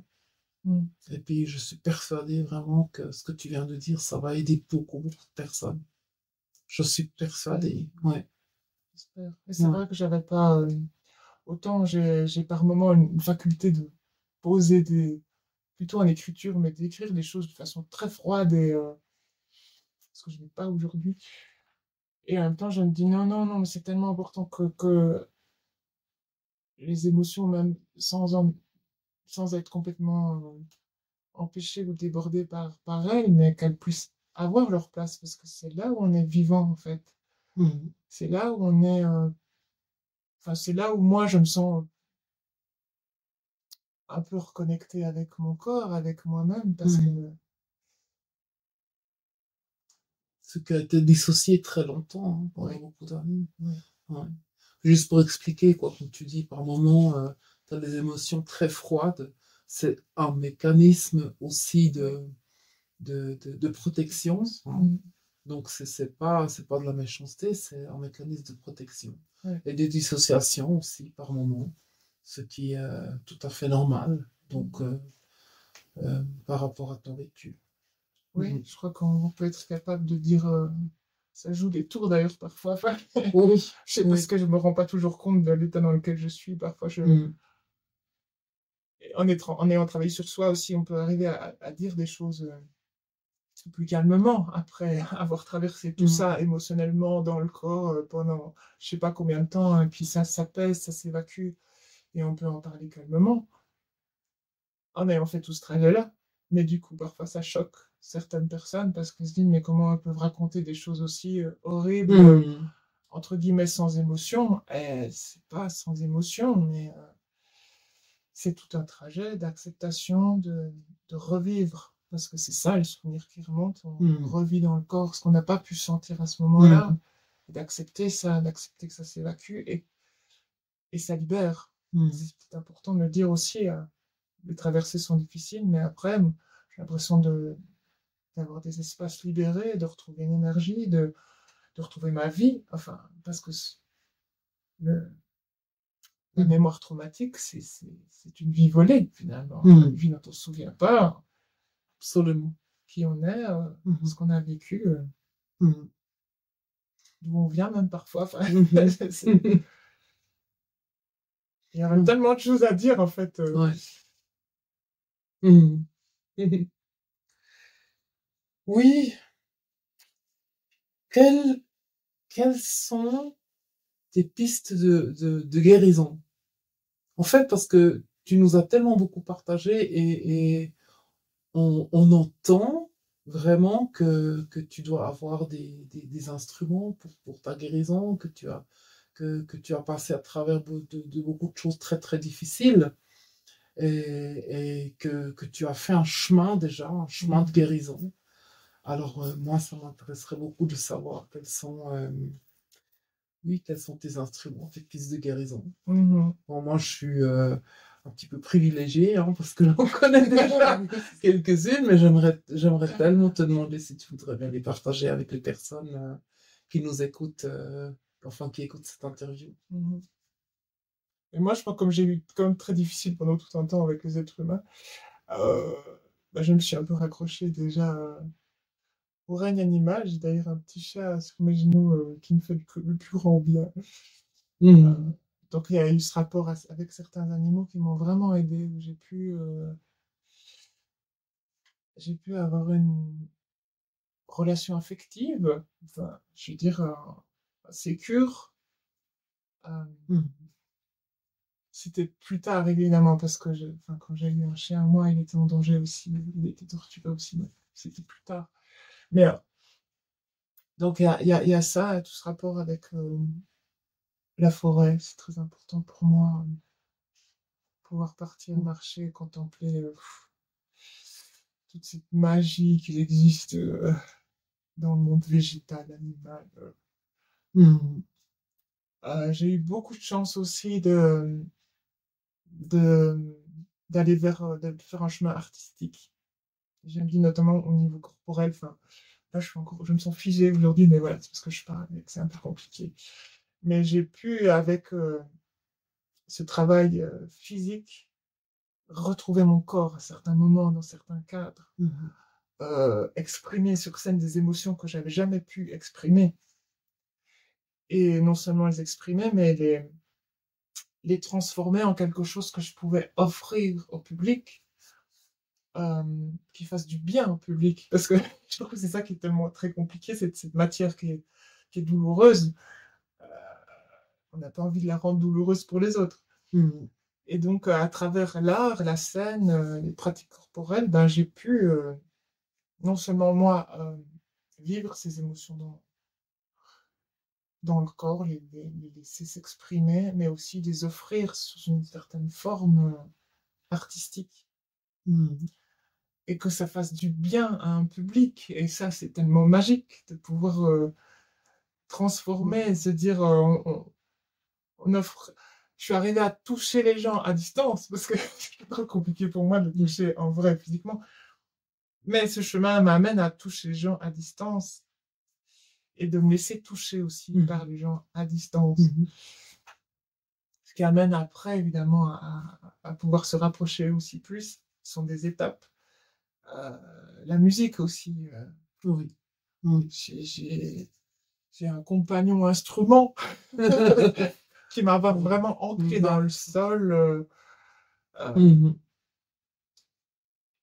Et puis je suis persuadée vraiment que ce que tu viens de dire, ça va aider beaucoup, beaucoup de personnes. Je suis persuadée, ouais. J'espère. Et c'est vrai que j'avais pas... autant j'ai par moment une faculté de poser plutôt en écriture, mais d'écrire des choses de façon très froide et ce que je n'ai pas aujourd'hui. Et en même temps, je me dis non, mais c'est tellement important que les émotions, même sans être complètement empêchées ou débordées par elles, mais qu'elles puissent avoir leur place, parce que c'est là où on est vivant, en fait. C'est là où on est... Enfin, c'est là où moi, je me sens un peu reconnectée avec mon corps, avec moi-même, parce que... Ce qui a été dissocié très longtemps, hein, pendant beaucoup d'années. Ouais. Juste pour expliquer, quoi, comme tu dis, par moments, tu as des émotions très froides. C'est un mécanisme aussi de protection. Hein. Donc, c'est pas de la méchanceté, c'est un mécanisme de protection. Et de dissociation aussi, par moments, ce qui est tout à fait normal. Donc, par rapport à ton vécu. Oui, je crois qu'on peut être capable de dire... ça joue des tours d'ailleurs parfois. Enfin, oui. Je sais parce que je me rends pas toujours compte de l'état dans lequel je suis. Parfois, en ayant travaillé sur soi aussi, on peut arriver à dire des choses plus calmement après avoir traversé tout ça émotionnellement dans le corps pendant je sais pas combien de temps. Et puis ça s'apaise, ça s'évacue et on peut en parler calmement en ayant fait tout ce trajet-là. Mais du coup, parfois, ça choque certaines personnes parce qu'elles se disent mais comment elles peuvent raconter des choses aussi horribles entre guillemets sans émotion. C'est pas sans émotion, mais c'est tout un trajet d'acceptation, de revivre, parce que c'est ça le souvenir qui remonte, on revit dans le corps ce qu'on n'a pas pu sentir à ce moment-là, d'accepter ça, d'accepter que ça s'évacue et ça libère. C'est peut-être important de le dire aussi, les traversées sont difficiles, mais après, j'ai l'impression d'avoir des espaces libérés, de retrouver une énergie, de retrouver ma vie, enfin, parce que la mémoire traumatique, c'est une vie volée, finalement. Une vie dont on ne se souvient pas absolument qui on est, ce qu'on a vécu, d'où on vient même parfois. Enfin, il y a tellement de choses à dire, en fait. Oui. Quelles sont tes pistes de guérison? En fait, parce que tu nous as tellement beaucoup partagé et on entend vraiment que tu dois avoir des instruments pour ta guérison, que tu as passé à travers de beaucoup de choses très très difficiles et que tu as fait un chemin déjà, un chemin de guérison. Alors moi, ça m'intéresserait beaucoup de savoir quels sont tes instruments, tes pistes de guérison. Bon, moi, je suis un petit peu privilégiée, hein, parce que j'en connais déjà quelques-unes, mais j'aimerais tellement te demander si tu voudrais bien les partager avec les personnes qui nous écoutent enfin qui écoutent cette interview. Mhm. Et moi, je pense, comme j'ai eu quand même très difficile pendant tout un temps avec les êtres humains, euh, bah, je me suis un peu raccrochée déjà au règne animal. J'ai d'ailleurs un petit chat sur mes genoux qui me fait le plus grand bien. Euh, Mhm. donc il y a eu ce rapport avec certains animaux qui m'ont vraiment aidé, où j'ai pu avoir une relation affective, enfin, je veux dire, sécure. Euh, Mhm. C'était plus tard, évidemment, parce que enfin, quand j'ai eu un chien, moi, il était en danger aussi, il était torturé aussi, mais c'était plus tard. Mais donc il y a ça, tout ce rapport avec la forêt, c'est très important pour moi, pouvoir partir marcher, contempler toute cette magie qui existe dans le monde végétal, animal. Mhm. J'ai eu beaucoup de chance aussi de, d'aller de faire un chemin artistique. J'ai dit notamment au niveau corporel, enfin, là je me sens figée aujourd'hui, mais voilà, c'est parce que je parle et que c'est un peu compliqué. Mais j'ai pu, avec ce travail physique, retrouver mon corps à certains moments, dans certains cadres, Mhm. exprimer sur scène des émotions que j'avais jamais pu exprimer. Et non seulement les exprimer, mais les transformer en quelque chose que je pouvais offrir au public, qui fasse du bien au public. Parce que je trouve que c'est ça qui est tellement très compliqué, cette matière qui est douloureuse. Euh, on n'a pas envie de la rendre douloureuse pour les autres. Mhm. Et donc, à travers l'art, la scène, les pratiques corporelles, ben, j'ai pu, non seulement moi, vivre ces émotions dans le corps, les laisser s'exprimer, mais aussi les offrir sous une certaine forme artistique. Mhm. Et que ça fasse du bien à un public. Et ça, c'est tellement magique de pouvoir transformer et se dire, on offre. Je suis arrivée à toucher les gens à distance, parce que c'est trop compliqué pour moi de Mhm. toucher en vrai, physiquement. Mais ce chemin m'amène à toucher les gens à distance et de me laisser toucher aussi par Mhm. les gens à distance. Mhm. Ce qui amène après, évidemment, à pouvoir se rapprocher aussi plus. Ce sont des étapes. Euh, la musique aussi. Oui. Oui. J'ai un compagnon instrument qui m'a vraiment ancré dans le sol euh, Mhm.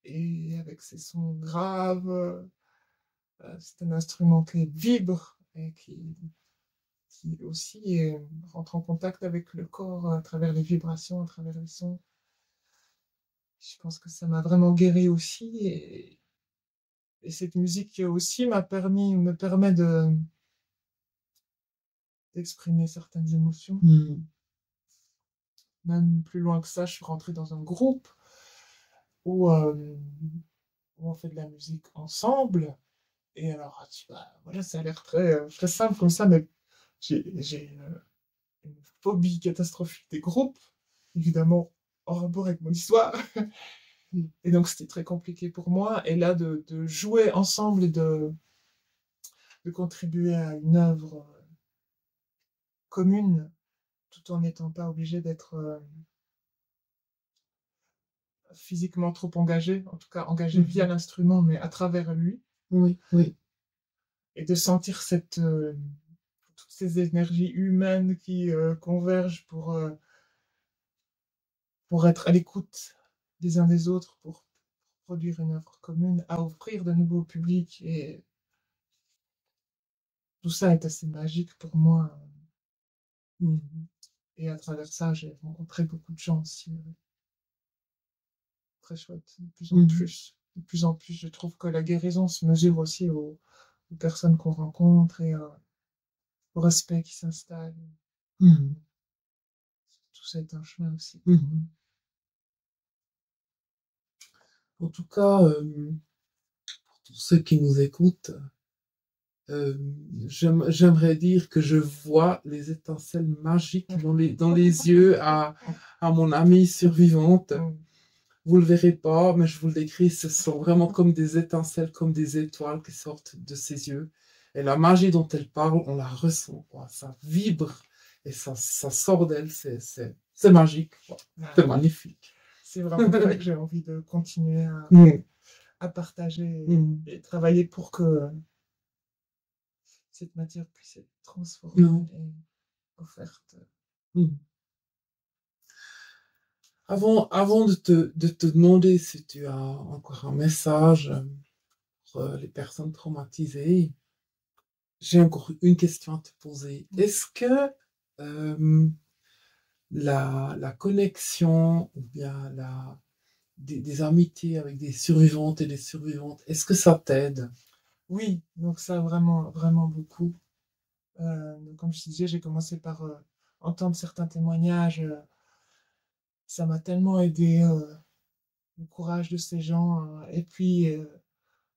et avec ses sons graves. C'est un instrument qui vibre et qui aussi rentre en contact avec le corps à travers les vibrations, à travers les sons. Je pense que ça m'a vraiment guéri aussi. Et cette musique aussi me permet d'exprimer certaines émotions. Mhm. Même plus loin que ça, je suis rentrée dans un groupe où, où on fait de la musique ensemble. Et alors, bah, voilà, ça a l'air très simple comme ça, mais j'ai une phobie catastrophique des groupes, évidemment, en rapport avec mon histoire. Et donc, c'était très compliqué pour moi. Et là, de jouer ensemble et de contribuer à une œuvre commune, tout en n'étant pas obligé d'être physiquement trop engagé, en tout cas engagé via Mhm. l'instrument, mais à travers lui, Oui, oui. et de sentir toutes ces énergies humaines qui convergent pour être à l'écoute des uns des autres, pour produire une œuvre commune, à offrir de nouveaux publics. Et tout ça est assez magique pour moi. Mhm. Et à travers ça, j'ai rencontré beaucoup de gens aussi. Très chouette, de plus en Mhm. plus. De plus en plus, je trouve que la guérison se mesure aussi aux personnes qu'on rencontre et au respect qui s'installe. Mhm. Tout ça est un chemin aussi. Mhm. En tout cas, pour ceux qui nous écoutent, euh, j'aimerais dire que je vois les étincelles magiques dans les yeux à mon amie survivante. Mm. Vous le verrez pas, mais je vous le décris, ce sont vraiment comme des étincelles, comme des étoiles qui sortent de ses yeux. Et la magie dont elle parle, on la ressent, quoi. Ça vibre et ça sort d'elle. C'est magique, quoi. C'est magnifique. C'est vraiment ça que j'ai envie de continuer Mm. à partager Mm. et travailler pour que cette matière puisse être transformée Mm. et offerte. Mm. Avant de te demander si tu as encore un message pour les personnes traumatisées, j'ai encore une question à te poser. Est-ce que euh, la connexion ou bien des amitiés avec des survivantes et des survivantes, est-ce que ça t'aide? Oui, donc ça vraiment, vraiment beaucoup. Donc comme je te disais, j'ai commencé par entendre certains témoignages. Ça m'a tellement aidé, le courage de ces gens. Et puis,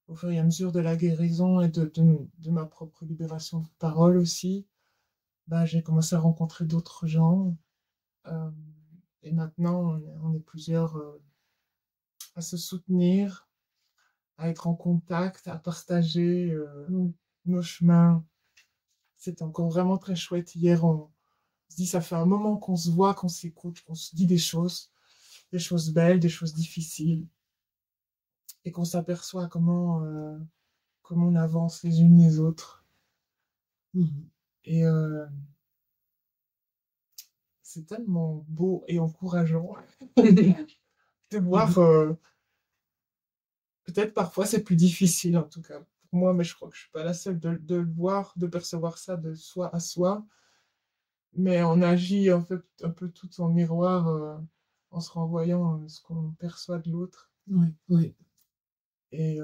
au fur et à mesure de la guérison et de ma propre libération de parole aussi, ben, j'ai commencé à rencontrer d'autres gens. euh, et maintenant, on est plusieurs à se soutenir, à être en contact, à partager nos chemins. C'est encore vraiment très chouette. Hier, on se dit, ça fait un moment qu'on se voit, qu'on s'écoute, qu'on se dit des choses belles, des choses difficiles, et qu'on s'aperçoit comment on avance les unes les autres. Mhm. Et c'est tellement beau et encourageant de voir. Peut-être parfois c'est plus difficile, en tout cas pour moi, mais je crois que je suis pas la seule de le voir, de percevoir ça de soi à soi. Mais on agit en fait un peu tout en miroir, en se renvoyant ce qu'on perçoit de l'autre. Oui, oui. Et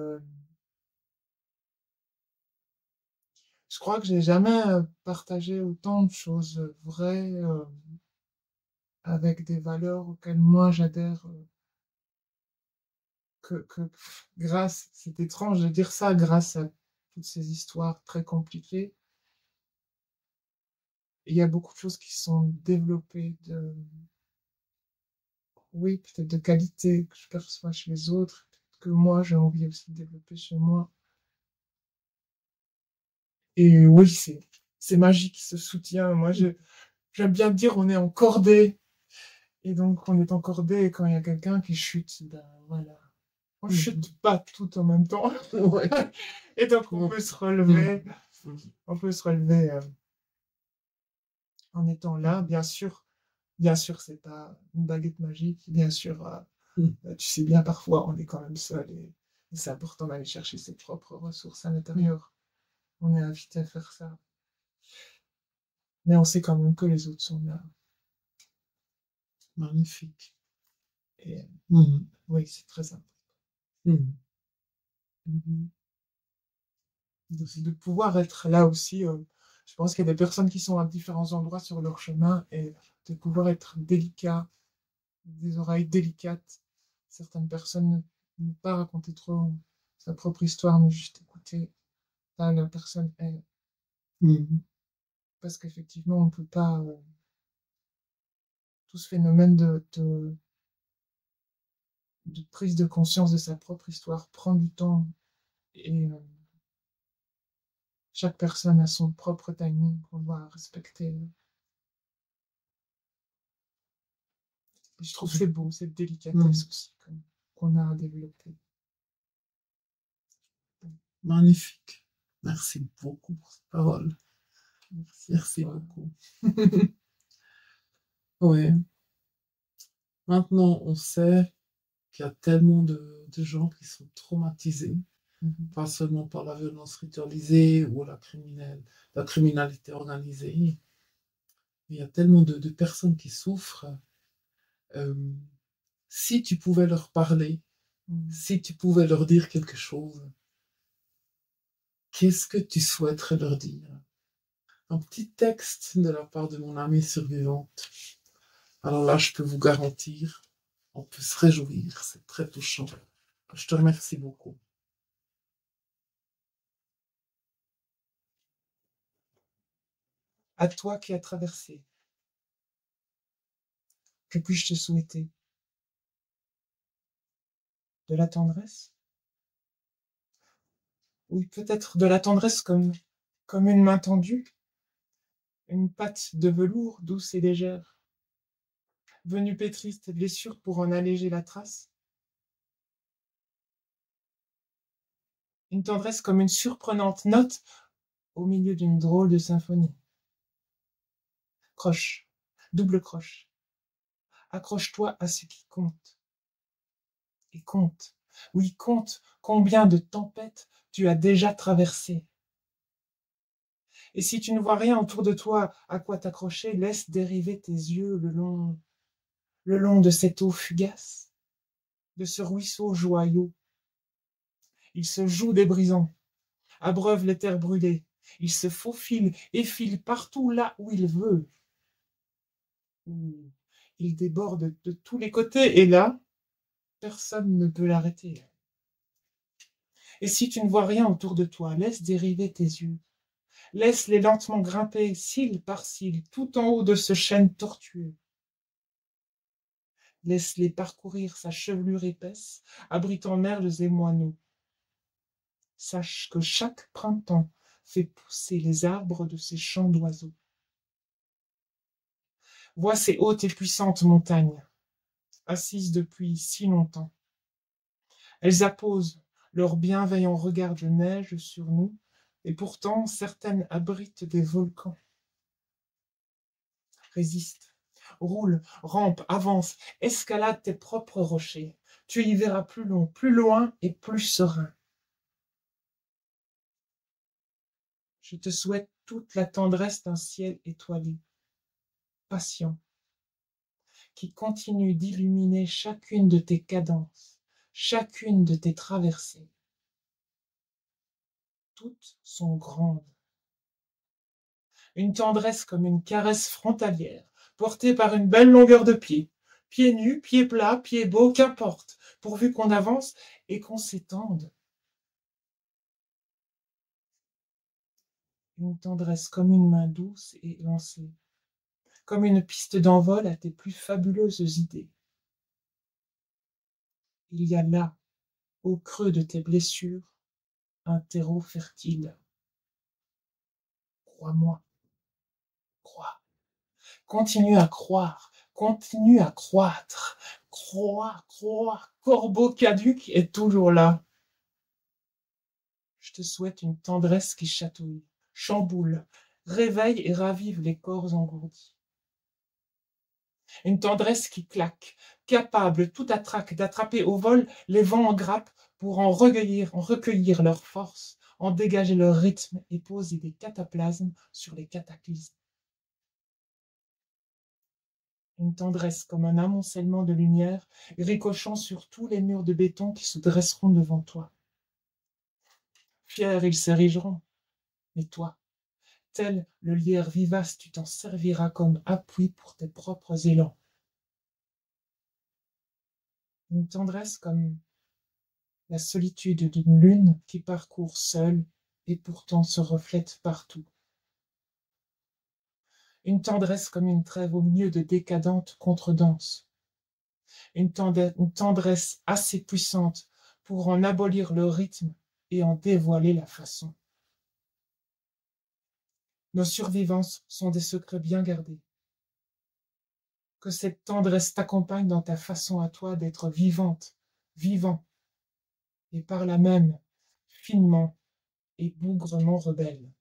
je crois que j'ai jamais partagé autant de choses vraies, avec des valeurs auxquelles moi j'adhère, grâce, c'est étrange de dire ça, grâce à toutes ces histoires très compliquées. Il y a beaucoup de choses qui sont développées de, oui, peut-être de qualité que je perçois chez les autres, que moi j'ai envie aussi de développer chez moi. Et oui, c'est magique ce soutien. J'aime bien dire on est en cordée. Et donc on est en cordée et quand il y a quelqu'un qui chute, ben voilà. On chute pas tout en même temps. Ouais. Et donc on peut se relever. On peut se relever en étant là. Bien sûr, c'est pas une baguette magique. Bien sûr, tu sais bien, parfois, on est quand même seul et c'est important d'aller chercher ses propres ressources à l'intérieur. On est invité à faire ça. Mais on sait quand même que les autres sont là. Magnifique. Et Mhm. oui, c'est très important. Mhm. Mhm. De pouvoir être là aussi. Je pense qu'il y a des personnes qui sont à différents endroits sur leur chemin et de pouvoir être délicat, des oreilles délicates. Certaines personnes ne pas raconter trop sa propre histoire, mais juste écouter là la personne est. Mhm. Parce qu'effectivement, on ne peut pas. Tout ce phénomène de prise de conscience de sa propre histoire prend du temps et chaque personne a son propre timing qu'on doit respecter. Et je trouve que c'est beau, cette délicatesse aussi qu'on a à développer. Magnifique. Merci beaucoup pour cette parole. Merci, Merci beaucoup. Oui. Maintenant, on sait qu'il y a tellement de gens qui sont traumatisés, pas seulement par la violence ritualisée ou la criminalité organisée. Il y a tellement de personnes qui souffrent. Euh, si tu pouvais leur parler, si tu pouvais leur dire quelque chose, qu'est-ce que tu souhaiterais leur dire? Un petit texte de la part de mon amie survivante. Alors là, je peux vous garantir, on peut se réjouir, c'est très touchant. Je te remercie beaucoup. À toi qui as traversé, que puis-je te souhaiter? De la tendresse? Oui, peut-être de la tendresse comme comme une main tendue, une patte de velours douce et légère, venue pétrir tes blessures pour en alléger la trace. Une tendresse comme une surprenante note au milieu d'une drôle de symphonie. Croche, double croche, accroche-toi à ce qui compte. Et compte, oui, compte combien de tempêtes tu as déjà traversées. Et si tu ne vois rien autour de toi à quoi t'accrocher, laisse dériver tes yeux le long de cette eau fugace, de ce ruisseau joyeux. Il se joue des brisants, abreuve les terres brûlées, il se faufile et file partout là où il veut. Il déborde de tous les côtés et là, personne ne peut l'arrêter. Et si tu ne vois rien autour de toi, laisse dériver tes yeux. Laisse-les lentement grimper, cil par cil, tout en haut de ce chêne tortueux. Laisse-les parcourir sa chevelure épaisse, abritant merles et moineaux. Sache que chaque printemps fait pousser les arbres de ces champs d'oiseaux. Vois ces hautes et puissantes montagnes, assises depuis si longtemps. Elles apposent leur bienveillant regard de neige sur nous, et pourtant certaines abritent des volcans. Résiste, roule, rampe, avance, escalade tes propres rochers. Tu y verras plus long, plus loin et plus serein. Je te souhaite toute la tendresse d'un ciel étoilé, patient, qui continue d'illuminer chacune de tes cadences, chacune de tes traversées. Toutes sont grandes. Une tendresse comme une caresse frontalière, portée par une belle longueur de pied. Pieds nus, pieds plats, pieds beaux, qu'importe, pourvu qu'on avance et qu'on s'étende. Une tendresse comme une main douce et lancée, comme une piste d'envol à tes plus fabuleuses idées. Il y a là, au creux de tes blessures, un terreau fertile. Crois-moi, crois. Continue à croire, continue à croître. Crois, crois, corbeau caduc est toujours là. Je te souhaite une tendresse qui chatouille, chamboule, réveille et ravive les corps engourdis. Une tendresse qui claque, capable tout à trac d'attraper au vol les vents en grappe pour en recueillir leur force, en dégager leur rythme et poser des cataplasmes sur les cataclysmes. Une tendresse comme un amoncellement de lumière, ricochant sur tous les murs de béton qui se dresseront devant toi. Fiers, ils s'érigeront, mais toi, tel le lierre vivace, tu t'en serviras comme appui pour tes propres élans. Une tendresse comme la solitude d'une lune qui parcourt seule et pourtant se reflète partout. Une tendresse comme une trêve au milieu de décadentes contredanses. Une tendresse assez puissante pour en abolir le rythme et en dévoiler la façon. Nos survivances sont des secrets bien gardés. Que cette tendresse t'accompagne dans ta façon à toi d'être vivante, vivant, et par là même, finement et bougrement rebelle.